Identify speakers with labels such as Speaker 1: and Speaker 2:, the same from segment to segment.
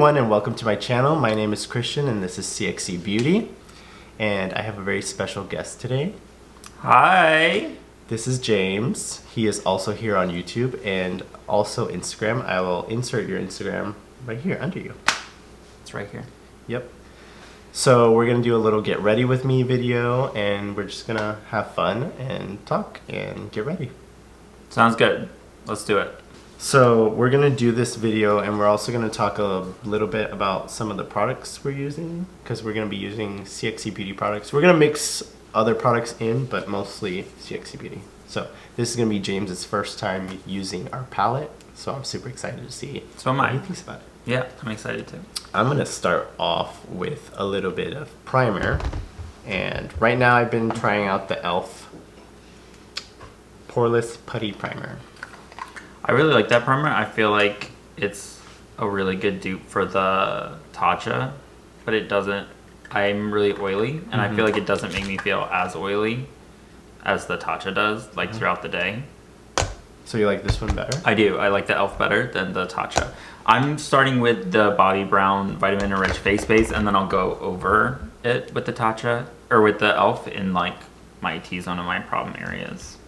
Speaker 1: everyone and welcome to my channel. My name is Christian and this is CXC Beauty. And I have a very special guest today.
Speaker 2: Hi!
Speaker 1: This is James. He is also here on YouTube and also Instagram. I will insert your Instagram right here under you.
Speaker 2: It's right here.
Speaker 1: Yep. So we're going to do a little get ready with me video and we're just going to have fun and talk and get ready.
Speaker 2: Sounds good. Let's do it.
Speaker 1: So we're going to do this video and we're also going to talk a little bit about some of the products we're using because we're going to be using CXC Beauty Products. We're going to mix other products in, but mostly CXC Beauty. So this is going to be James's first time using our palette, so I'm super excited to see what he thinks about it.
Speaker 2: Yeah, I'm excited too.
Speaker 1: I'm going to start off with a little bit of primer, and right now I've been trying out the e.l.f. Poreless Putty Primer.
Speaker 2: I really like that primer. I feel like it's a really good dupe for the Tatcha, but it doesn't, I'm really oily, and I feel like it doesn't make me feel as oily as the Tatcha does, like throughout the day.
Speaker 1: So you like this one better?
Speaker 2: I do. I like the e.l.f. better than the Tatcha. I'm starting with the Bobbi Brown Vitamin Enriched Face Base, and then I'll go over it with the Tatcha, or with the e.l.f. in like my T-zone and my problem areas.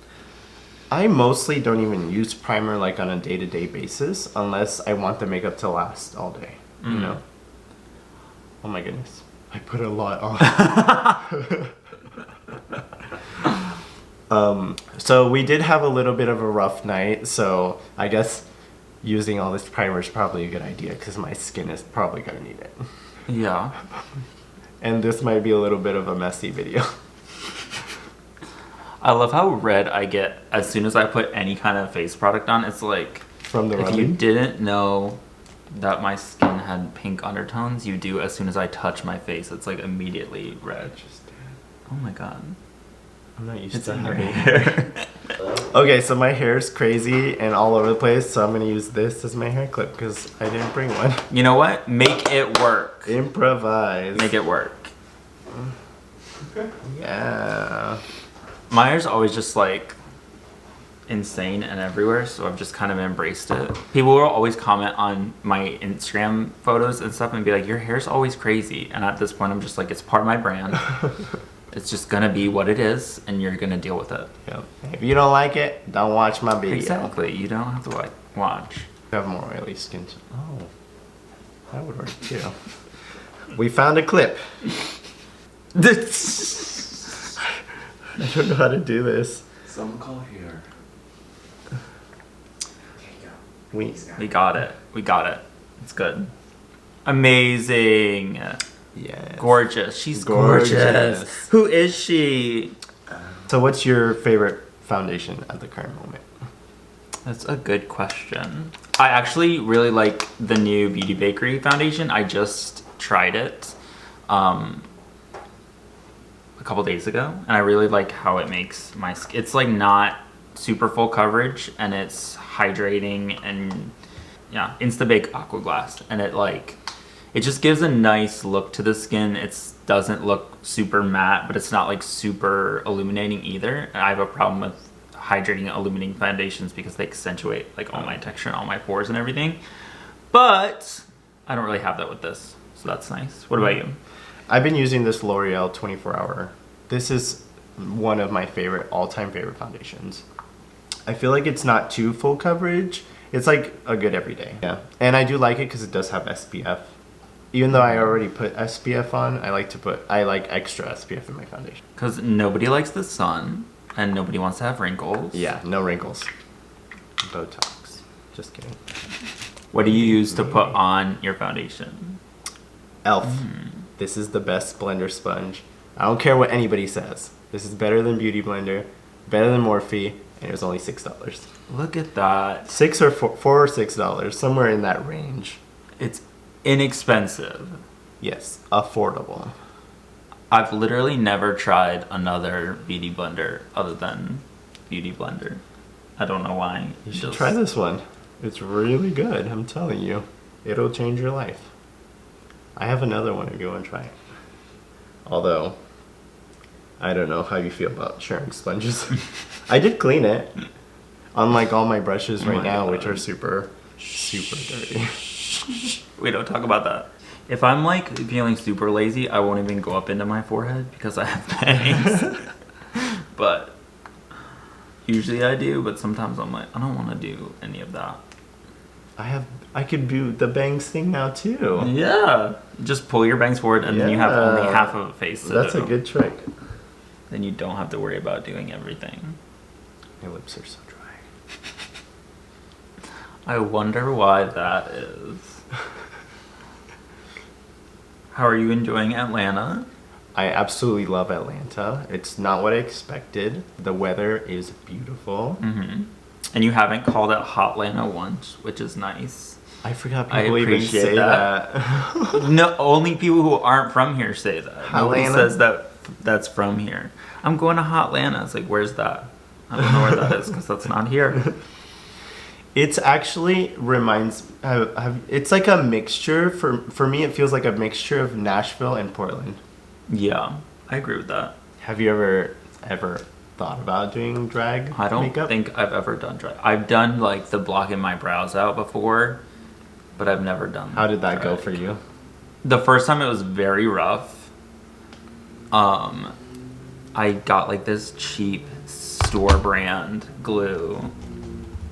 Speaker 1: I mostly don't even use primer like on a day-to-day basis unless I want the makeup to last all day, you know? Oh my goodness. I put a lot on. So we did have a little bit of a rough night, so I guess using all this primer is probably a good idea because my skin is probably going to need it.
Speaker 2: Yeah.
Speaker 1: And this might be a little bit of a messy video.
Speaker 2: I love how red I get as soon as I put any kind of face product on. It's like,
Speaker 1: from the
Speaker 2: if
Speaker 1: rubbing?
Speaker 2: you didn't know that my skin had pink undertones, you do as soon as I touch my face. It's like immediately red. Oh my god.
Speaker 1: I'm not used to having hair. Okay, so my hair is crazy and all over the place, so I'm going to use this as my hair clip because I didn't bring one.
Speaker 2: You know what? Make it work.
Speaker 1: Improvise.
Speaker 2: Make it work.
Speaker 1: Okay. Yeah.
Speaker 2: My hair's always just like insane and everywhere, so I've just kind of embraced it. People will always comment on my Instagram photos and stuff and be like, your hair's always crazy. And at this point, I'm just like, it's part of my brand. It's just gonna be what it is, and you're gonna deal with it.
Speaker 1: Yep. If you don't like it, don't watch my video.
Speaker 2: Exactly. You don't have to like watch.
Speaker 1: You have more oily skin. Oh, that would work too. We found a clip. I don't know how to do this.
Speaker 3: Someone call here.
Speaker 2: We got it. We got it. It's good. Amazing.
Speaker 1: Yeah.
Speaker 2: Gorgeous. She's gorgeous. Who is she?
Speaker 1: So what's your favorite foundation at the current moment?
Speaker 2: That's a good question. I actually really like the new Beauty Bakery foundation. I just tried it a couple days ago, and I really like how it makes my skin. It's like not super full coverage, and it's hydrating, and yeah, Instabake Aqua Glass, and it just gives a nice look to the skin. It doesn't look super matte, but it's not like super illuminating either. And I have a problem with hydrating illuminating foundations because they accentuate like all my texture and all my pores and everything. But I don't really have that with this, so that's nice. What about you?
Speaker 1: I've been using this L'Oreal 24 Hour. This is one of my all-time favorite foundations. I feel like it's not too full coverage. It's like a good everyday. Yeah, and I do like it because it does have SPF. Even though I already put SPF on, I like extra SPF in my foundation.
Speaker 2: Because nobody likes the sun, and nobody wants to have wrinkles.
Speaker 1: Yeah, no wrinkles. Botox. Just kidding.
Speaker 2: What do you use to put on your foundation?
Speaker 1: e.l.f. This is the best blender sponge. I don't care what anybody says. This is better than Beauty Blender, better than Morphe, and it was only $6.
Speaker 2: Look at that.
Speaker 1: $4 or $6, somewhere in that range.
Speaker 2: It's inexpensive.
Speaker 1: Yes, affordable.
Speaker 2: I've literally never tried another beauty blender other than Beauty Blender. I don't know why.
Speaker 1: You should try this one. It's really good, I'm telling you. It'll change your life. I have another one if you want to try it. Although, I don't know how you feel about sharing sponges. I did clean it. Unlike all my brushes right now, which are super dirty.
Speaker 2: We don't talk about that. If I'm like feeling super lazy, I won't even go up into my forehead because I have bangs. But usually I do, but sometimes I'm like, I don't want to do any of that.
Speaker 1: I could do the bangs thing now too.
Speaker 2: Yeah. Just pull your bangs forward and then you have only half of a face to
Speaker 1: That's
Speaker 2: do.
Speaker 1: a good trick.
Speaker 2: Then you don't have to worry about doing everything.
Speaker 1: My lips are so dry.
Speaker 2: I wonder why that is. How are you enjoying Atlanta?
Speaker 1: I absolutely love Atlanta. It's not what I expected. The weather is beautiful.
Speaker 2: Mm-hmm. And you haven't called it Hotlanta once, which is nice.
Speaker 1: I forgot
Speaker 2: I
Speaker 1: people even
Speaker 2: appreciate
Speaker 1: say that.
Speaker 2: No, only people who aren't from here say that. Nobody
Speaker 1: Hotlanta?
Speaker 2: says that's from here. I'm going to Hotlanta. It's like, where's that? I don't know where that is because that's not here.
Speaker 1: It's actually it's like a mixture. For me, it feels like a mixture of Nashville and Portland.
Speaker 2: Yeah, I agree with that.
Speaker 1: Have you ever thought about doing drag
Speaker 2: I don't
Speaker 1: makeup?
Speaker 2: think I've ever done drag. I've done like the blocking my brows out before, but I've never done.
Speaker 1: How did that go
Speaker 2: drag.
Speaker 1: for you?
Speaker 2: The first time it was very rough. I got like this cheap store brand glue.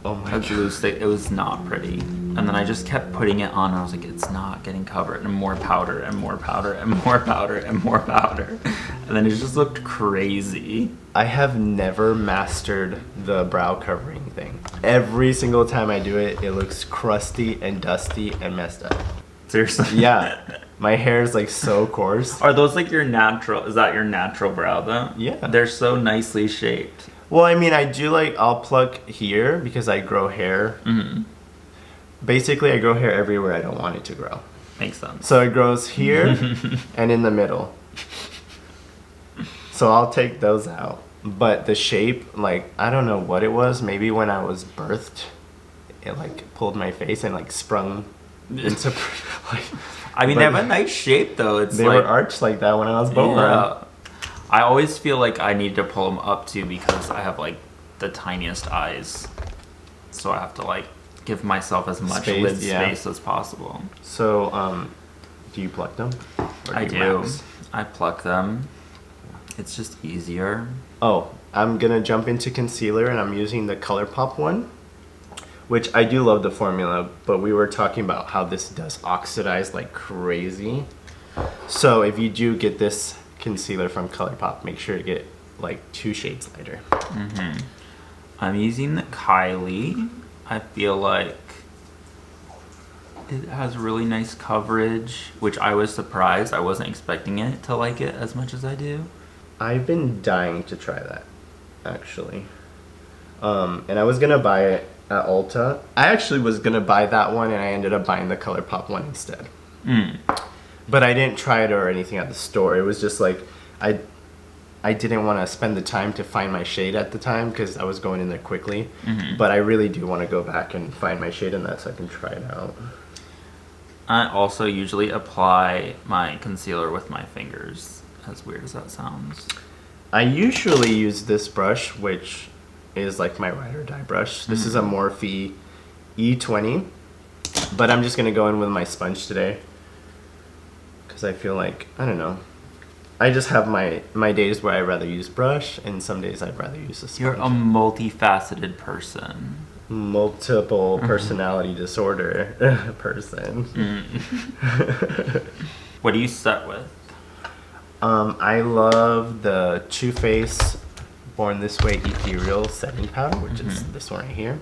Speaker 1: Oh my
Speaker 2: A
Speaker 1: god.
Speaker 2: glue stick. It was not pretty. And then I just kept putting it on and I was like, it's not getting covered. And more powder and more powder and more powder and more powder. And then it just looked crazy.
Speaker 1: I have never mastered the brow covering thing. Every single time I do it, it looks crusty and dusty and messed up.
Speaker 2: Seriously?
Speaker 1: Yeah. My hair is like so coarse.
Speaker 2: Are those like your natural, is that your natural brow though?
Speaker 1: Yeah.
Speaker 2: They're so nicely shaped.
Speaker 1: Well, I mean, I do like, I'll pluck here because I grow hair.
Speaker 2: Mm-hmm.
Speaker 1: Basically, I grow hair everywhere I don't want it to grow.
Speaker 2: Makes sense.
Speaker 1: So it grows here and in the middle. So I'll take those out. But the shape, like, I don't know what it was. Maybe when I was birthed, it like pulled my face and like sprung into like.
Speaker 2: I mean, they have a nice shape though. It's
Speaker 1: They
Speaker 2: like,
Speaker 1: were arched like that when I was born.
Speaker 2: yeah. I always feel like I need to pull them up too because I have like the tiniest eyes. So I have to like give myself as much
Speaker 1: Space,
Speaker 2: lid
Speaker 1: yeah.
Speaker 2: space as possible.
Speaker 1: So, do you pluck them? Or
Speaker 2: I
Speaker 1: you
Speaker 2: do.
Speaker 1: wax?
Speaker 2: I pluck them. It's just easier.
Speaker 1: Oh, I'm gonna jump into concealer and I'm using the ColourPop one, which I do love the formula, but we were talking about how this does oxidize like crazy. So if you do get this concealer from ColourPop, make sure to get like 2 shades lighter.
Speaker 2: Mm-hmm. I'm using the Kylie. I feel like it has really nice coverage, which I was surprised. I wasn't expecting it to like it as much as I do.
Speaker 1: I've been dying to try that, actually. And I was gonna buy it at Ulta. I actually was gonna buy that one, and I ended up buying the ColourPop one instead.
Speaker 2: Mm.
Speaker 1: But I didn't try it or anything at the store. It was just like I didn't want to spend the time to find my shade at the time because I was going in there quickly.
Speaker 2: Mm-hmm.
Speaker 1: But I really do want to go back and find my shade in that so I can try it out.
Speaker 2: I also usually apply my concealer with my fingers, as weird as that sounds.
Speaker 1: I usually use this brush, which is like my ride or die brush. This is a Morphe E20, but I'm just going to go in with my sponge today because I feel like, I don't know, I just have my days where I'd rather use brush and some days I'd rather use a sponge.
Speaker 2: You're a multifaceted person.
Speaker 1: Multiple personality disorder person.
Speaker 2: What do you set with?
Speaker 1: I love the Too Faced Born This Way Ethereal Setting Powder, which is this one right here.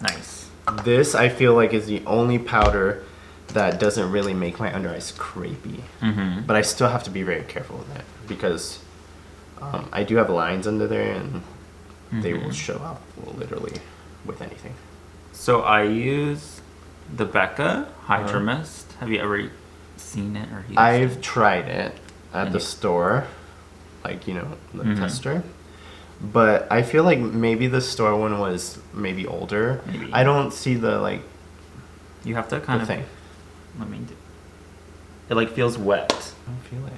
Speaker 2: Nice.
Speaker 1: This, I feel like, is the only powder that doesn't really make my under eyes crepey.
Speaker 2: Mm-hmm.
Speaker 1: But I still have to be very careful with it because I do have lines under there and they will show up literally with anything.
Speaker 2: So I use the Becca Hydra Mist. Have you ever seen it or used
Speaker 1: I've
Speaker 2: it?
Speaker 1: tried it at the store, like, you know, the tester. But I feel like maybe the store one was maybe older.
Speaker 2: Maybe.
Speaker 1: I don't see the, like,
Speaker 2: You have to kind
Speaker 1: the
Speaker 2: of
Speaker 1: thing.
Speaker 2: Let me do. It like feels wet.
Speaker 1: I don't feel it.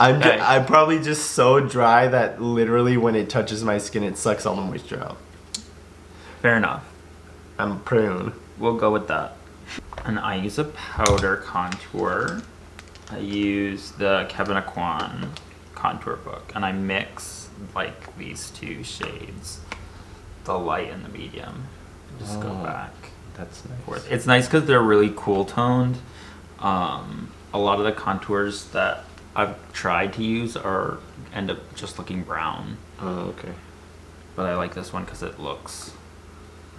Speaker 2: Okay.
Speaker 1: I'm probably just so dry that literally when it touches my skin, it sucks all the moisture out.
Speaker 2: Fair enough.
Speaker 1: I'm prune.
Speaker 2: We'll go with that. And I use a powder contour. I use the Kevin Aquan contour book, and I mix like these two shades, the light and the medium. Just go back.
Speaker 1: That's nice.
Speaker 2: Forth. It's nice because they're really cool toned. A lot of the contours that I've tried to use end up just looking brown.
Speaker 1: Oh, okay.
Speaker 2: But I like this one because it looks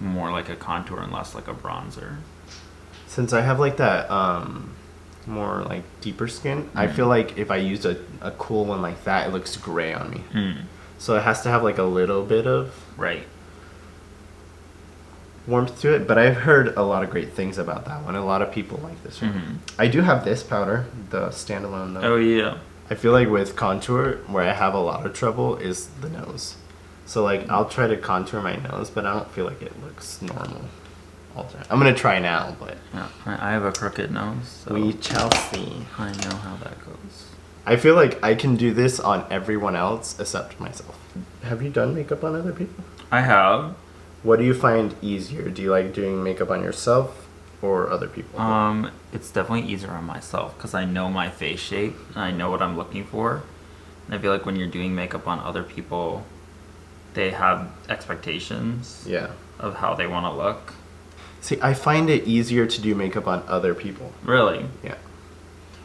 Speaker 2: more like a contour and less like a bronzer.
Speaker 1: Since I have like that more like deeper skin, I feel like if I use a cool one like that, it looks gray on me. So it has to have like a little bit of
Speaker 2: Right.
Speaker 1: warmth to it, but I've heard a lot of great things about that one. A lot of people like this one. I do have this powder, the standalone though.
Speaker 2: Oh yeah.
Speaker 1: I feel like with contour, where I have a lot of trouble is the nose. So like I'll try to contour my nose, but I don't feel like it looks normal all the time. I'm gonna try now, but
Speaker 2: Yeah. I have a crooked nose, so
Speaker 1: we shall see.
Speaker 2: I know how that goes.
Speaker 1: I feel like I can do this on everyone else except myself. Have you done makeup on other people?
Speaker 2: I have.
Speaker 1: What do you find easier? Do you like doing makeup on yourself or other people?
Speaker 2: It's definitely easier on myself because I know my face shape and I know what I'm looking for. And I feel like when you're doing makeup on other people, they have expectations
Speaker 1: Yeah.
Speaker 2: of how they want to look.
Speaker 1: See, I find it easier to do makeup on other people.
Speaker 2: Really?
Speaker 1: Yeah.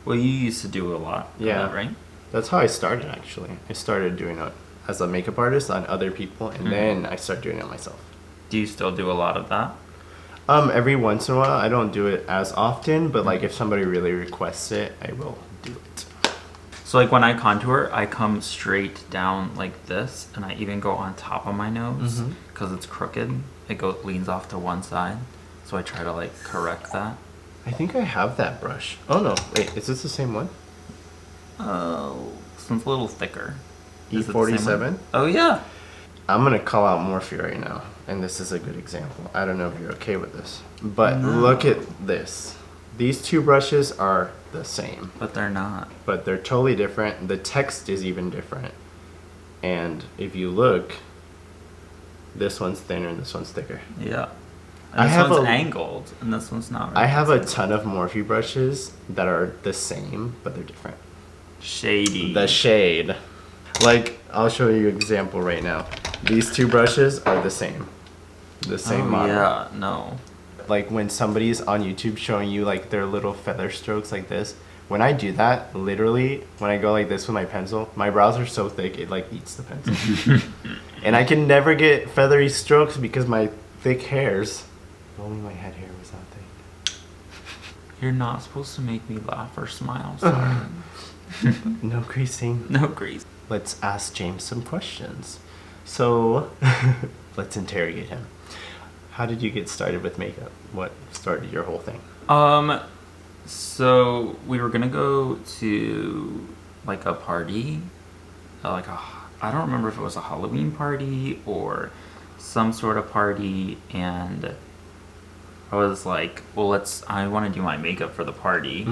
Speaker 2: Well, you used to do a lot of
Speaker 1: Yeah.
Speaker 2: that, right?
Speaker 1: That's how I started, actually. I started doing it as a makeup artist on other people, and then I started doing it myself.
Speaker 2: Do you still do a lot of that?
Speaker 1: Every once in a while, I don't do it as often, but like if somebody really requests it, I will do it.
Speaker 2: So like when I contour, I come straight down like this, and I even go on top of my nose because it's crooked. It leans off to one side, so I try to like correct that.
Speaker 1: I think I have that brush. Oh no, wait, is this the same one?
Speaker 2: Oh, this one's a little thicker. Is it the same
Speaker 1: E47?
Speaker 2: one? Oh yeah.
Speaker 1: I'm gonna call out Morphe right now, and this is a good example. I don't know if you're okay with this, but look at this. These two brushes are the same,
Speaker 2: But they're not.
Speaker 1: but they're totally different. The text is even different. And if you look, this one's thinner and this one's thicker.
Speaker 2: Yeah.
Speaker 1: I
Speaker 2: And this
Speaker 1: have
Speaker 2: one's
Speaker 1: a-
Speaker 2: angled, and this one's not.
Speaker 1: I
Speaker 2: Really.
Speaker 1: have a ton of Morphe brushes that are the same, but they're different.
Speaker 2: Shady.
Speaker 1: The shade. Like, I'll show you an example right now. These two brushes are the same. The same
Speaker 2: Oh,
Speaker 1: model.
Speaker 2: yeah, no.
Speaker 1: Like when somebody's on YouTube showing you like their little feather strokes like this, when I do that, literally, when I go like this with my pencil, my brows are so thick it like eats the pencil. And I can never get feathery strokes because my thick hairs. If only my head hair was not thick.
Speaker 2: You're not supposed to make me laugh or smile, sorry.
Speaker 1: No creasing.
Speaker 2: No grease.
Speaker 1: Let's ask James some questions. So, let's interrogate him. How did you get started with makeup? What started your whole thing?
Speaker 2: So we were gonna go to like a party, I don't remember if it was a Halloween party or some sort of party, and I was like, well, I want to do my makeup for the party.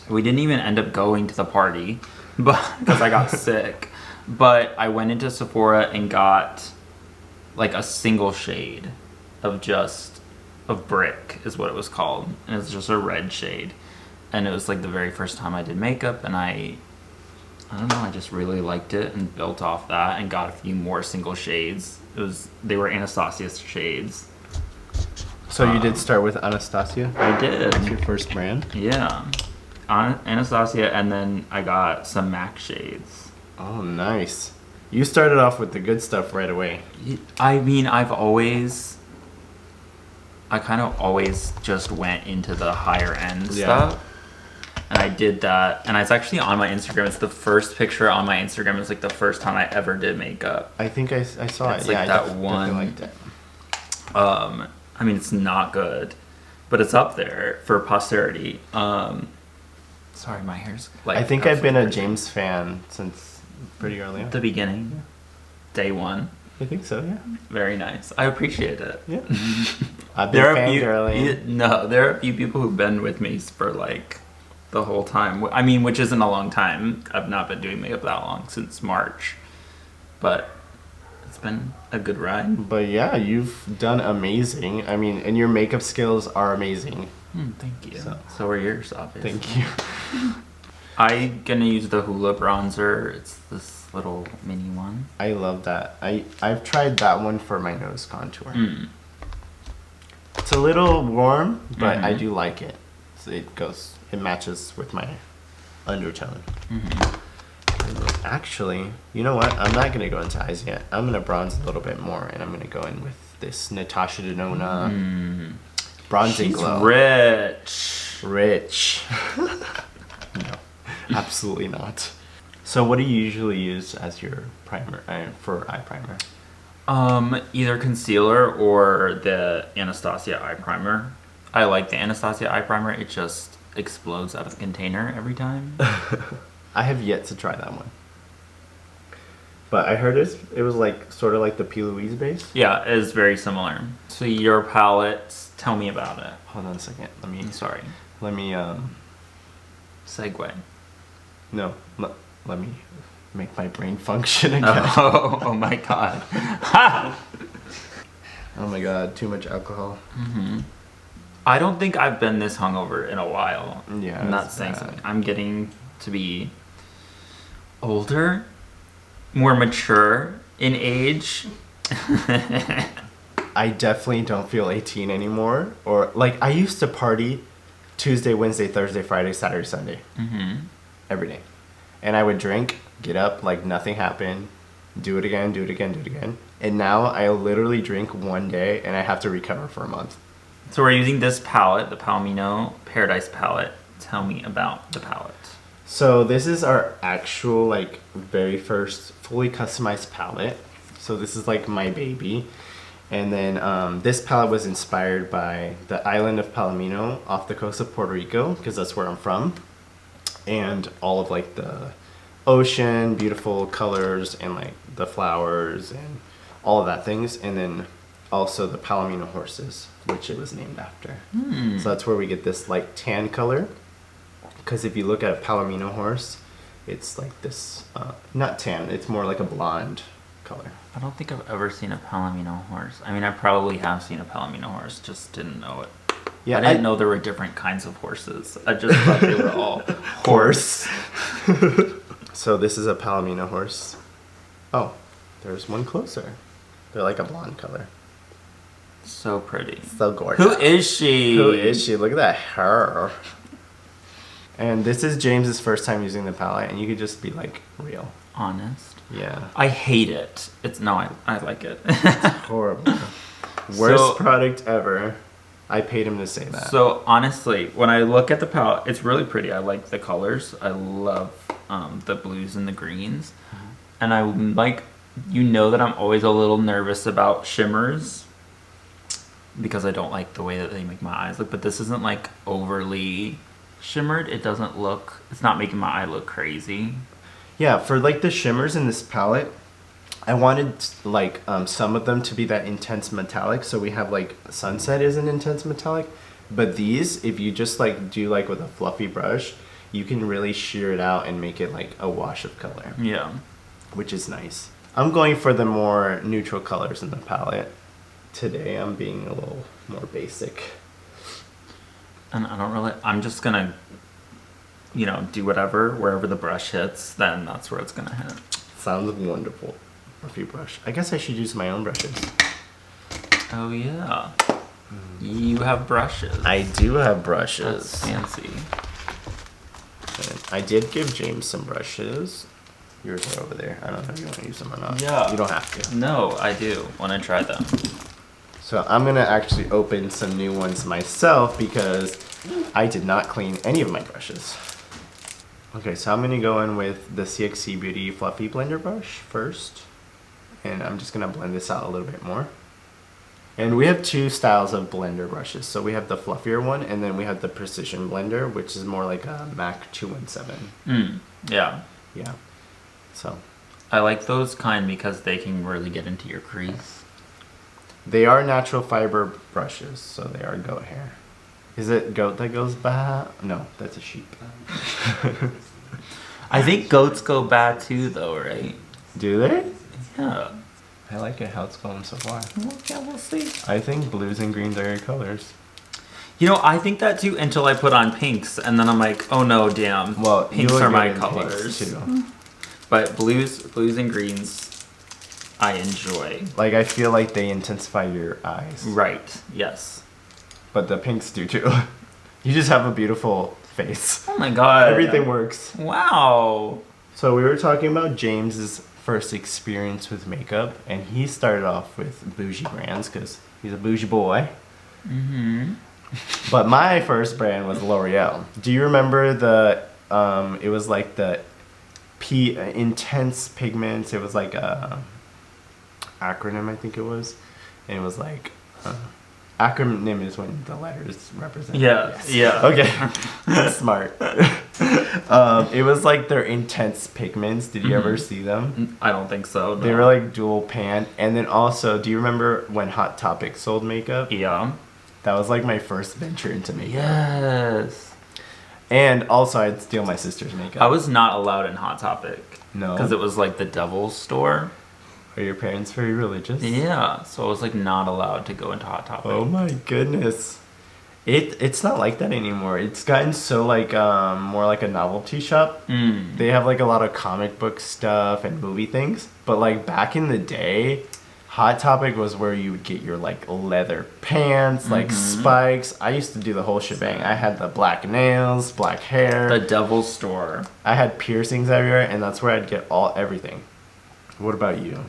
Speaker 2: We didn't even end up going to the party, but because I got sick. But I went into Sephora and got like a single shade of brick is what it was called, and it's just a red shade. And it was like the very first time I did makeup, and I don't know, I just really liked it and built off that and got a few more single shades. They were Anastasia shades.
Speaker 1: So you did start with Anastasia?
Speaker 2: I did.
Speaker 1: That's your first brand?
Speaker 2: Yeah. Anastasia, and then I got some MAC shades.
Speaker 1: Oh, nice. You started off with the good stuff right away.
Speaker 2: I mean, I kind of always just went into the higher end stuff. And I did that. And it's actually on my Instagram. It's the first picture on my Instagram. It's like the first time I ever did makeup.
Speaker 1: I think I saw
Speaker 2: It's
Speaker 1: it.
Speaker 2: like
Speaker 1: Yeah,
Speaker 2: that
Speaker 1: I definitely
Speaker 2: one.
Speaker 1: liked it.
Speaker 2: I mean, it's not good, but it's up there for posterity. Sorry, my hair's like.
Speaker 1: I think I've been a
Speaker 2: absolutely
Speaker 1: James fan since pretty early on.
Speaker 2: the beginning, day one.
Speaker 1: I think so, yeah.
Speaker 2: Very nice. I appreciate it.
Speaker 1: Yeah. I've been
Speaker 2: There are a few.
Speaker 1: fangirling.
Speaker 2: No, there are a few people who've been with me for like the whole time. I mean, which isn't a long time. I've not been doing makeup that long, since March, but It's been a good ride.
Speaker 1: But yeah, you've done amazing. I mean, and your makeup skills are amazing.
Speaker 2: Thank you.
Speaker 1: So-
Speaker 2: So are yours, obviously.
Speaker 1: Thank you.
Speaker 2: I'm gonna use the Hoola bronzer. It's this little mini one.
Speaker 1: I love that. I've tried that one for my nose contour. It's a little warm, but I do like it. So it matches with my undertone. Actually, you know what? I'm not gonna go into eyes yet. I'm gonna bronze a little bit more, and I'm gonna go in with this Natasha Denona bronzing
Speaker 2: She's
Speaker 1: glow.
Speaker 2: rich.
Speaker 1: No, absolutely not. So, what do you usually use as your primer for eye primer?
Speaker 2: Either concealer or the Anastasia eye primer. I like the Anastasia eye primer. It just explodes out of the container every time.
Speaker 1: I have yet to try that one. But I heard it was like sort of like the P. Louise base.
Speaker 2: Yeah, it's very similar. So your palette, tell me about it.
Speaker 1: Hold on a second. Let me
Speaker 2: Segue.
Speaker 1: no, let me make my brain function again.
Speaker 2: Oh my god. Ha!
Speaker 1: Oh my god, too much alcohol.
Speaker 2: I don't think I've been this hungover in a while.
Speaker 1: Yeah,
Speaker 2: I'm not
Speaker 1: it's
Speaker 2: saying
Speaker 1: bad.
Speaker 2: something. I'm getting to be older, more mature in age.
Speaker 1: I definitely don't feel 18 anymore. Or like I used to party Tuesday, Wednesday, Thursday, Friday, Saturday, Sunday. Every day. And I would drink, get up like nothing happened, do it again, do it again, do it again. And now I literally drink one day and I have to recover for a month.
Speaker 2: So we're using this palette, the Palomino Paradise palette. Tell me about the palette.
Speaker 1: So this is our actual like very first fully customized palette. So this is like my baby. And then this palette was inspired by the island of Palomino off the coast of Puerto Rico, because that's where I'm from. And all of like the ocean, beautiful colors, and like the flowers and all of that things. And then also the Palomino horses, which it was named after. So that's where we get this like tan color. Because if you look at a Palomino horse, it's like this, not tan, it's more like a blonde color.
Speaker 2: I don't think I've ever seen a Palomino horse. I mean, I probably have seen a Palomino horse, just didn't know it.
Speaker 1: Yeah,
Speaker 2: I didn't know there were different kinds of horses. I just thought they were all horse.
Speaker 1: So this is a Palomino horse. Oh, there's one closer. They're like a blonde color.
Speaker 2: So pretty.
Speaker 1: So gorgeous.
Speaker 2: Who is she?
Speaker 1: Who is she? Look at that hair. And this is James's first time using the palette, and you could just be like real.
Speaker 2: Honest.
Speaker 1: Yeah.
Speaker 2: I hate it. It's no, I like it.
Speaker 1: Horrible. Worst product ever. I paid him to say that.
Speaker 2: So honestly, when I look at the palette, it's really pretty. I like the colors. I love the blues and the greens. And I like, you know that I'm always a little nervous about shimmers because I don't like the way that they make my eyes look. But this isn't like overly shimmered. It doesn't look, it's not making my eye look crazy.
Speaker 1: Yeah, for like the shimmers in this palette, I wanted like some of them to be that intense metallic. So we have like Sunset is an intense metallic, but these, if you just like do like with a fluffy brush, you can really shear it out and make it like a wash of color.
Speaker 2: Yeah.
Speaker 1: Which is nice. I'm going for the more neutral colors in the palette. Today I'm being a little more basic.
Speaker 2: And I don't really, I'm just gonna, you know, do whatever, wherever the brush hits, then that's where it's gonna hit.
Speaker 1: Sounds wonderful. Fluffy brush. I guess I should use my own brushes.
Speaker 2: Oh yeah. You have brushes.
Speaker 1: I do have brushes.
Speaker 2: That's fancy.
Speaker 1: And I did give James some brushes. Yours are over there. I don't know if you want to use them or not.
Speaker 2: Yeah.
Speaker 1: You don't have to.
Speaker 2: No, I do when I try them.
Speaker 1: So I'm going to actually open some new ones myself because I did not clean any of my brushes. Okay, so I'm going to go in with the CXC Beauty Fluffy Blender brush first. And I'm just going to blend this out a little bit more. And we have two styles of blender brushes. So we have the fluffier one, and then we have the Precision Blender, which is more like a MAC 217.
Speaker 2: Yeah.
Speaker 1: Yeah. So
Speaker 2: I like those kind because they can really get into your crease.
Speaker 1: they are natural fiber brushes, so they are goat hair. Is it goat that goes bad? No, that's a sheep.
Speaker 2: I think goats go bad too, though, right?
Speaker 1: Do they?
Speaker 2: Yeah.
Speaker 1: I like it how it's going so far.
Speaker 2: Well, yeah, we'll see.
Speaker 1: I think blues and greens are your colors.
Speaker 2: You know, I think that too until I put on pinks, and then I'm like, oh no, damn.
Speaker 1: Well,
Speaker 2: pinks
Speaker 1: you
Speaker 2: are
Speaker 1: look
Speaker 2: my
Speaker 1: good in pinks,
Speaker 2: colors
Speaker 1: too.
Speaker 2: But blues and greens, I enjoy.
Speaker 1: Like, I feel like they intensify your eyes.
Speaker 2: Right. Yes.
Speaker 1: But the pinks do too. You just have a beautiful face.
Speaker 2: Oh my god.
Speaker 1: Everything works.
Speaker 2: Wow.
Speaker 1: So we were talking about James's first experience with makeup, and he started off with bougie brands because he's a bougie boy.
Speaker 2: Mm-hmm.
Speaker 1: But my first brand was L'Oreal. Do you remember the? It was like the intense pigments. It was like a acronym, I think it was, and it was like. Acronym is when the letters represent.
Speaker 2: Yeah,
Speaker 1: yes.
Speaker 2: yeah.
Speaker 1: Okay, smart. It was like their intense pigments. Did you ever see them?
Speaker 2: I don't think so. No.
Speaker 1: They were like dual pan. And then also, do you remember when Hot Topic sold makeup?
Speaker 2: Yeah.
Speaker 1: That was like my first venture into makeup.
Speaker 2: Yes.
Speaker 1: And also, I'd steal my sister's makeup.
Speaker 2: I was not allowed in Hot Topic.
Speaker 1: No.
Speaker 2: Because it was like the devil's store.
Speaker 1: Are your parents very religious?
Speaker 2: Yeah. So I was like not allowed to go into Hot Topic.
Speaker 1: Oh my goodness. It's not like that anymore. It's gotten so like more like a novelty shop.
Speaker 2: Mm.
Speaker 1: They have like a lot of comic book stuff and movie things. But like back in the day, Hot Topic was where you would get your like leather pants, like spikes. I used to do the whole shebang. I had the black nails, black hair.
Speaker 2: The devil's store.
Speaker 1: I had piercings everywhere, and that's where I'd get everything. What about you?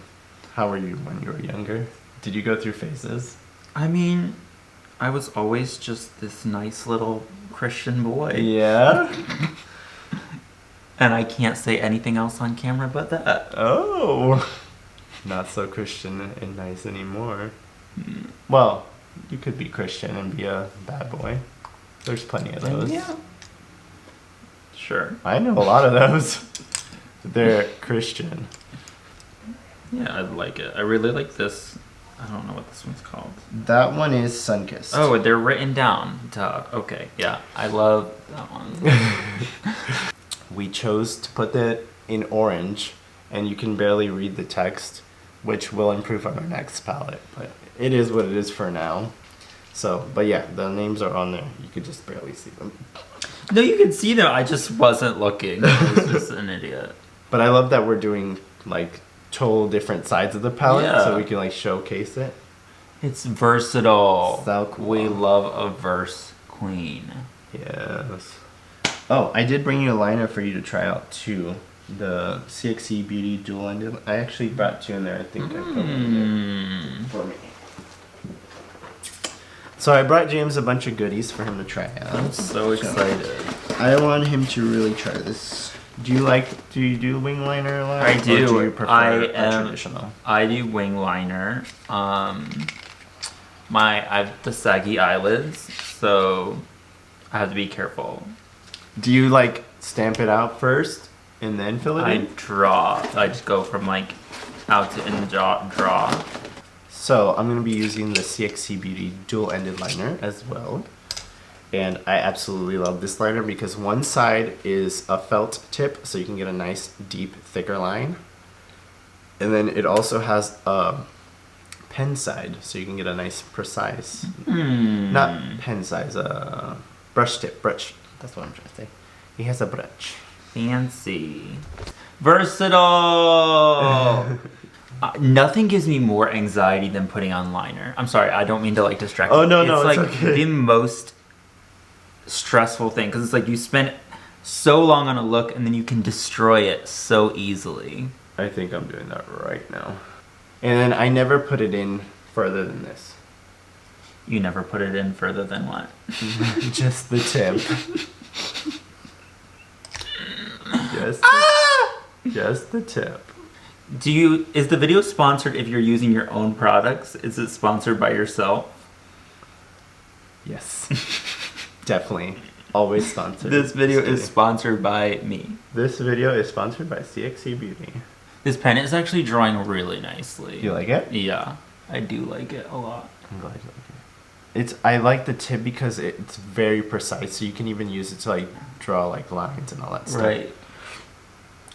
Speaker 1: How were you when you were younger? Did you go through phases?
Speaker 2: I mean, I was always just this nice little Christian boy.
Speaker 1: Yeah.
Speaker 2: And I can't say anything else on camera but that.
Speaker 1: Oh. Not so Christian and nice anymore. Well, you could be Christian and be a bad boy. There's plenty of those.
Speaker 2: Yeah. Sure.
Speaker 1: I know a lot of those. They're Christian.
Speaker 2: Yeah, I like it. I really like this. I don't know what this one's called.
Speaker 1: That one is Sunkissed.
Speaker 2: Oh, they're written down. Duh. Okay, yeah. I love that one.
Speaker 1: We chose to put it in orange, and you can barely read the text, which will improve on our next palette. But it is what it is for now. So, but yeah, the names are on there. You could just barely see them.
Speaker 2: No, you can see them. I just wasn't looking. I was just an idiot.
Speaker 1: But I love that we're doing like total different sides of the palette,
Speaker 2: Yeah.
Speaker 1: so we can like showcase it.
Speaker 2: It's versatile.
Speaker 1: So cool.
Speaker 2: We love a verse queen.
Speaker 1: Yes. Oh, I did bring you a liner for you to try out too. The CXC Beauty Dual Ended. I actually brought two in there. I think I put one in there for me. So I brought James a bunch of goodies for him to try out.
Speaker 2: I'm so excited.
Speaker 1: I want him to really try this. Do you do wing liner a lot?
Speaker 2: I do.
Speaker 1: Or do you prefer a traditional?
Speaker 2: I do wing liner. I have the saggy eyelids, so I have to be careful.
Speaker 1: Do you like stamp it out first and then fill it
Speaker 2: I
Speaker 1: in?
Speaker 2: draw. I just go from like out to in draw.
Speaker 1: So I'm going to be using the CXC Beauty Dual Ended Liner as well. And I absolutely love this liner because one side is a felt tip, so you can get a nice, deep, thicker line. And then it also has a pen side, so you can get a nice, precise, not pen size, brush tip, brush. That's what I'm trying to say. He has a brush.
Speaker 2: Fancy. Versatile! Nothing gives me more anxiety than putting on liner. I'm sorry, I don't mean to like distract you.
Speaker 1: Oh, no,
Speaker 2: it's like
Speaker 1: okay.
Speaker 2: the most stressful thing because it's like you spend so long on a look and then you can destroy it so easily.
Speaker 1: I think I'm doing that right now. And then I never put it in further than this.
Speaker 2: You never put it in further than what?
Speaker 1: Just the tip. Just the tip.
Speaker 2: Is the video sponsored if you're using your own products? Is it sponsored by yourself?
Speaker 1: Yes. Definitely. Always sponsored.
Speaker 2: This video is sponsored by me.
Speaker 1: This video is sponsored by CXC Beauty.
Speaker 2: This pen is actually drawing really nicely.
Speaker 1: You like it?
Speaker 2: Yeah, I do like it a lot.
Speaker 1: I'm glad you like it. I like the tip because it's very precise, so you can even use it to like draw like lines and all that stuff.
Speaker 2: Right.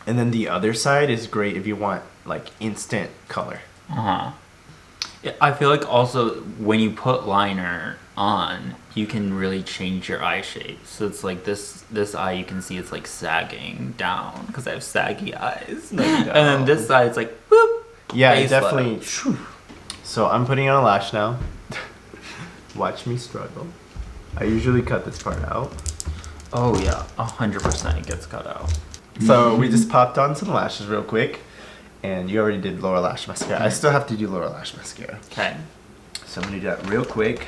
Speaker 1: And then the other side is great if you want like instant color.
Speaker 2: Uh-huh. Yeah, I feel like also when you put liner on, you can really change your eye shape. So it's like this eye, you can see it's like sagging down because I have saggy eyes.
Speaker 1: No, you don't.
Speaker 2: And then this side, it's like, boop.
Speaker 1: Yeah, it
Speaker 2: face
Speaker 1: definitely.
Speaker 2: level.
Speaker 1: So I'm putting on a lash now. Watch me struggle. I usually cut this part out.
Speaker 2: Oh yeah, 100% it gets cut out.
Speaker 1: So we just popped on some lashes real quick. And you already did lower lash mascara. I still have to do lower lash mascara.
Speaker 2: Okay.
Speaker 1: So I'm gonna do that real quick.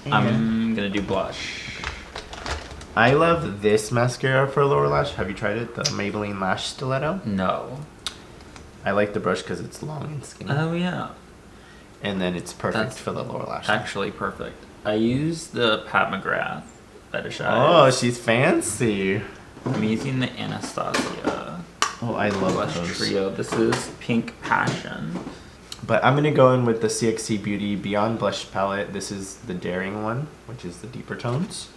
Speaker 2: I'm gonna do blush.
Speaker 1: I love this mascara for lower lash. Have you tried it? The Maybelline Lash Stiletto?
Speaker 2: No.
Speaker 1: I like the brush because it's long and skinny.
Speaker 2: Oh yeah.
Speaker 1: And then it's perfect
Speaker 2: That's
Speaker 1: for the lower lash.
Speaker 2: Actually perfect. I use the Pat McGrath fetish eyes.
Speaker 1: Oh, she's fancy.
Speaker 2: I'm using the Anastasia
Speaker 1: Oh, I love
Speaker 2: blush
Speaker 1: those.
Speaker 2: trio. This is Pink Passion.
Speaker 1: But I'm gonna go in with the CXC Beauty Beyond Blush Palette. This is the Daring one, which is the deeper tones.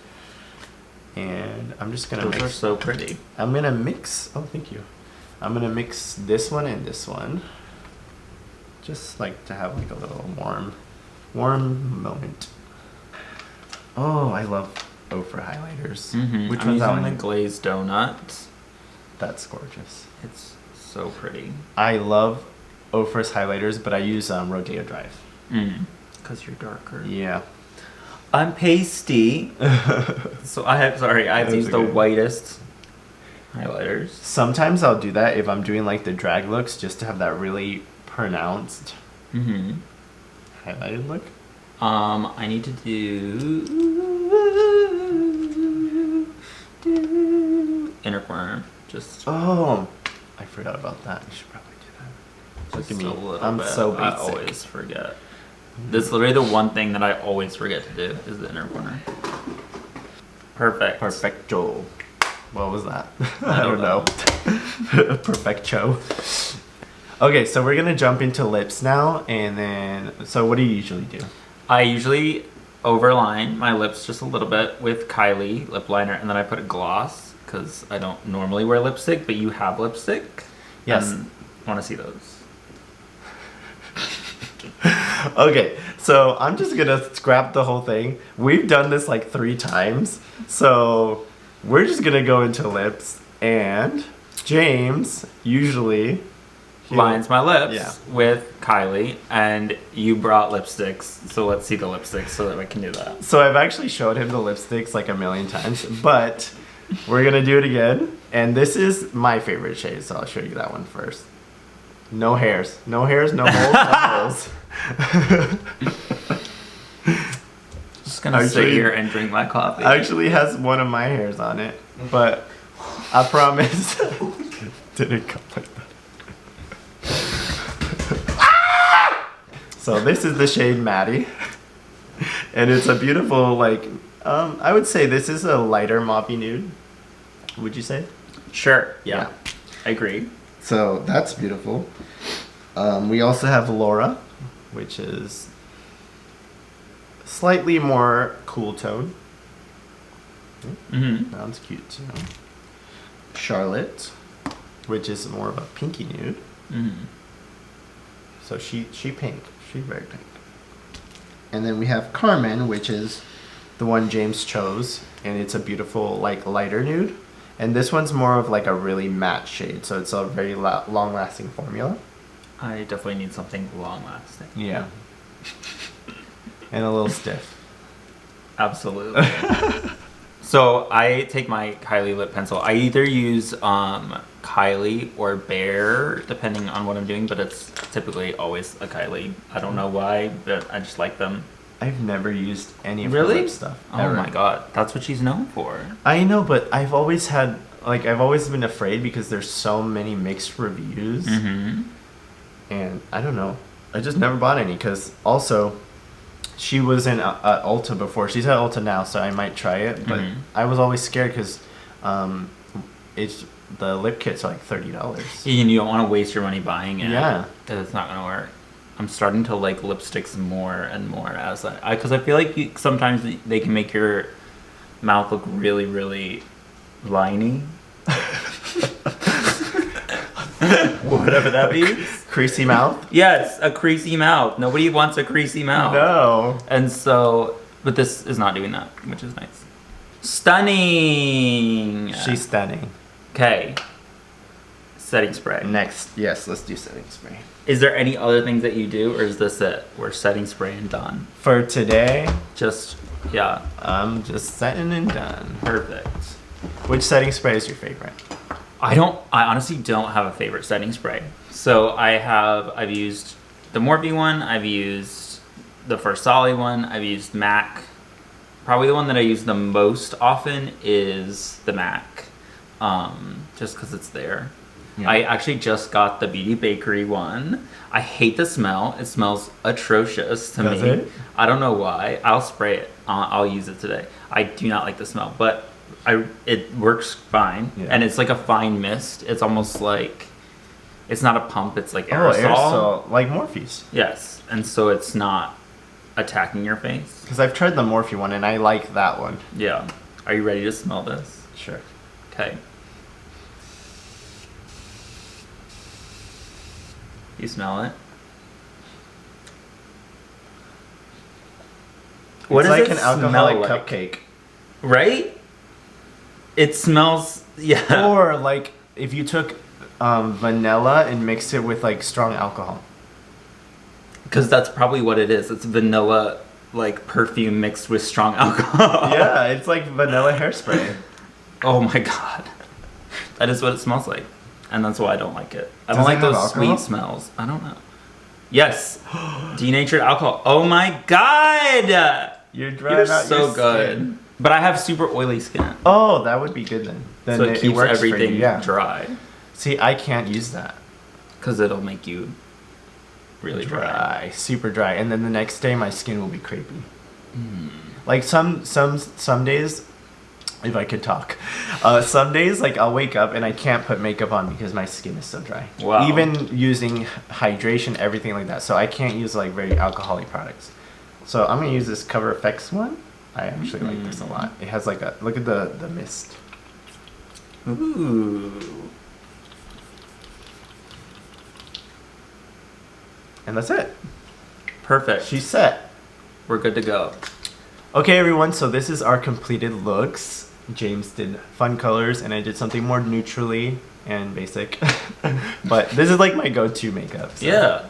Speaker 1: And I'm just gonna
Speaker 2: Those
Speaker 1: mix.
Speaker 2: are so pretty.
Speaker 1: I'm gonna mix. Oh, thank you. I'm gonna mix this one and this one. Just like to have like a little warm moment. Oh, I love Ofra highlighters.
Speaker 2: Mm-hmm.
Speaker 1: Which
Speaker 2: I'm
Speaker 1: one's that
Speaker 2: using
Speaker 1: one?
Speaker 2: the glazed donut.
Speaker 1: That's gorgeous.
Speaker 2: It's so pretty.
Speaker 1: I love Ofra's highlighters, but I use Rodeo Drive.
Speaker 2: Because you're darker.
Speaker 1: Yeah.
Speaker 2: I'm pasty. So I have to use the
Speaker 1: okay.
Speaker 2: whitest highlighters.
Speaker 1: Sometimes I'll do that if I'm doing like the drag looks, just to have that really pronounced
Speaker 2: Mm-hmm.
Speaker 1: highlighted look.
Speaker 2: I need to do inner corner. Just
Speaker 1: Oh, I forgot about that. I should probably do that. Look
Speaker 2: just
Speaker 1: at
Speaker 2: a
Speaker 1: me.
Speaker 2: little
Speaker 1: I'm
Speaker 2: bit.
Speaker 1: so
Speaker 2: I
Speaker 1: basic.
Speaker 2: always forget. That's literally the one thing that I always forget to do is the inner corner. Perfect.
Speaker 1: Perfecto. What was that?
Speaker 2: I don't know.
Speaker 1: Perfecto. Okay, so we're gonna jump into lips now, and then. So what do you usually do?
Speaker 2: I usually overline my lips just a little bit with Kylie lip liner, and then I put a gloss because I don't normally wear lipstick, but you have lipstick.
Speaker 1: Yes.
Speaker 2: And I want to see those.
Speaker 1: Okay, so I'm just gonna scrap the whole thing. We've done this like 3 times, so we're just gonna go into lips, and James usually
Speaker 2: Lines my lips
Speaker 1: Yeah.
Speaker 2: with Kylie, and you brought lipsticks, so let's see the lipsticks so that I can do that.
Speaker 1: So I've actually showed him the lipsticks like a million times, but we're gonna do it again. And this is my favorite shade, so I'll show you that one first. No hairs, no holes, no holes.
Speaker 2: Just gonna sit
Speaker 1: Actually-
Speaker 2: here and drink my coffee.
Speaker 1: Actually has one of my hairs on it, but I promise didn't come like that. So this is the shade Maddie, and it's a beautiful like I would say this is a lighter mauvey nude. Would you say?
Speaker 2: Sure.
Speaker 1: Yeah.
Speaker 2: Yeah. I agree.
Speaker 1: So that's beautiful. We also have Laura, which is slightly more cool tone.
Speaker 2: Mm-hmm.
Speaker 1: Sounds cute too. Charlotte, which is more of a pinky nude.
Speaker 2: Mm-hmm.
Speaker 1: So she pink. She's very pink. And then we have Carmen, which is the one James chose, and it's a beautiful like lighter nude. And this one's more of like a really matte shade, so it's a very long-lasting formula.
Speaker 2: I definitely need something long-lasting.
Speaker 1: Yeah. And a little stiff.
Speaker 2: Absolutely. So I take my Kylie lip pencil. I either use Kylie or Bear, depending on what I'm doing, but it's typically always a Kylie. I don't know why, but I just like them.
Speaker 1: I've never used any of her
Speaker 2: Really?
Speaker 1: lip stuff.
Speaker 2: Oh
Speaker 1: ever.
Speaker 2: my god, that's what she's known for.
Speaker 1: I know, but I've always had like I've always been afraid because there's so many mixed reviews,
Speaker 2: Mm-hmm.
Speaker 1: and I don't know. I just never bought any because also she was in Ulta before. She's at Ulta now, so I might try it. But
Speaker 2: Mhm.
Speaker 1: I was always scared because it's the lip kits are like $30.
Speaker 2: And you don't want to waste your money buying it.
Speaker 1: Yeah.
Speaker 2: It's not gonna work. I'm starting to like lipsticks more and more as because I feel like sometimes they can make your mouth look really, really liney. Whatever that means.
Speaker 1: Creasy mouth?
Speaker 2: Yes, a creasy mouth. Nobody wants a creasy mouth.
Speaker 1: No.
Speaker 2: And so, but this is not doing that, which is nice. Stunning.
Speaker 1: She's stunning.
Speaker 2: Okay. Setting spray.
Speaker 1: Next, yes, let's do setting spray.
Speaker 2: Is there any other things that you do, or is this it? We're setting spray and done.
Speaker 1: For today,
Speaker 2: Just, yeah,
Speaker 1: I'm just setting and done.
Speaker 2: perfect.
Speaker 1: Which setting spray is your favorite?
Speaker 2: I honestly don't have a favorite setting spray. So I've used the Morphe one, I've used the Versali one, I've used MAC. Probably the one that I use the most often is the MAC, just because it's there.
Speaker 1: Yeah.
Speaker 2: I actually just got the Beauty Bakery one. I hate the smell. It smells atrocious to
Speaker 1: Does
Speaker 2: me.
Speaker 1: it?
Speaker 2: I don't know why. I'll spray it. I'll use it today. I do not like the smell, but it works fine.
Speaker 1: Yeah.
Speaker 2: And it's like a fine mist. It's almost like, it's not a pump. It's like
Speaker 1: Oh,
Speaker 2: aerosol.
Speaker 1: aerosol, like Morphe's.
Speaker 2: Yes. And so it's not attacking your face.
Speaker 1: Because I've tried the Morphe one and I like that one.
Speaker 2: Yeah. Are you ready to smell this?
Speaker 1: Sure.
Speaker 2: Okay. You smell it? What
Speaker 1: It's
Speaker 2: does
Speaker 1: like
Speaker 2: it
Speaker 1: an
Speaker 2: smell
Speaker 1: alcoholic
Speaker 2: like?
Speaker 1: cupcake.
Speaker 2: Right? It smells, yeah.
Speaker 1: Or like if you took vanilla and mixed it with like strong alcohol.
Speaker 2: Because that's probably what it is. It's vanilla, like perfume mixed with strong alcohol.
Speaker 1: Yeah, it's like vanilla hairspray.
Speaker 2: Oh my god. That is what it smells like. And that's why I don't like it. I don't
Speaker 1: Does it
Speaker 2: like
Speaker 1: have
Speaker 2: those
Speaker 1: alcohol?
Speaker 2: sweet smells. I don't know. Yes. Denatured alcohol. Oh my god!
Speaker 1: You're drying
Speaker 2: You're
Speaker 1: out
Speaker 2: so
Speaker 1: your
Speaker 2: good.
Speaker 1: skin.
Speaker 2: But I have super oily skin.
Speaker 1: Oh, that would be good then. Then
Speaker 2: So it keeps
Speaker 1: works for
Speaker 2: everything
Speaker 1: you, yeah.
Speaker 2: dry.
Speaker 1: See, I can't use that.
Speaker 2: Because it'll make you really dry.
Speaker 1: Super dry, and then the next day my skin will be crepey.
Speaker 2: Hmm.
Speaker 1: Like some days, if I could talk, some days like I'll wake up and I can't put makeup on because my skin is so dry.
Speaker 2: Wow.
Speaker 1: Even using hydration, everything like that. So I can't use like very alcoholic products. So I'm gonna use this Cover Effects one. I actually like this a lot. It has like a look at the mist.
Speaker 2: Ooh.
Speaker 1: And that's it.
Speaker 2: Perfect.
Speaker 1: She's set.
Speaker 2: We're good to go.
Speaker 1: Okay, everyone, so this is our completed looks. James did fun colors, and I did something more neutrally and basic. But this is like my go-to makeup. So.
Speaker 2: Yeah.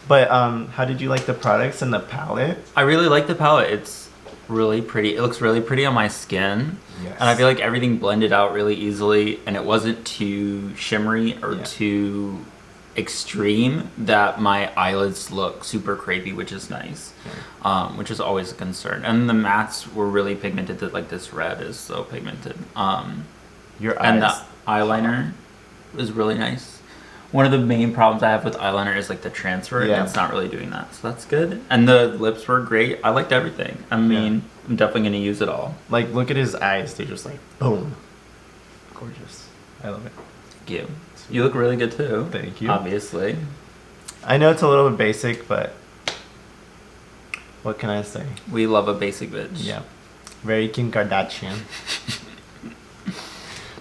Speaker 1: But how did you like the products and the palette?
Speaker 2: I really like the palette. It's really pretty. It looks really pretty on my skin.
Speaker 1: Yes.
Speaker 2: And I feel like everything blended out really easily, and it wasn't too shimmery or too extreme that my eyelids look super crepey, which is nice, which is always a concern. And the mattes were really pigmented. That like this red is so pigmented.
Speaker 1: Your eyes.
Speaker 2: And the eyeliner is really nice. One of the main problems I have with eyeliner is like the transfer, and it's not really doing that. So that's good. And the lips were great. I liked everything. I mean, I'm definitely gonna use it all.
Speaker 1: Like, look at his eyes. They're just like, boom. Gorgeous. I love it.
Speaker 2: Thank you. You look really good too.
Speaker 1: Thank you.
Speaker 2: Obviously.
Speaker 1: I know it's a little bit basic, but what can I say?
Speaker 2: We love a basic bitch.
Speaker 1: Yeah. Very Kim Kardashian.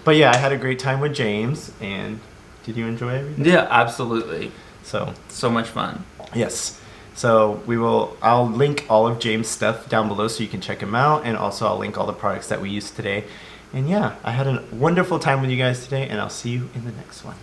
Speaker 1: But yeah, I had a great time with James, and did you enjoy everything?
Speaker 2: Yeah, absolutely.
Speaker 1: So
Speaker 2: much fun.
Speaker 1: yes. So I'll link all of James' stuff down below so you can check him out, and also I'll link all the products that we used today. And yeah, I had a wonderful time with you guys today, and I'll see you in the next one.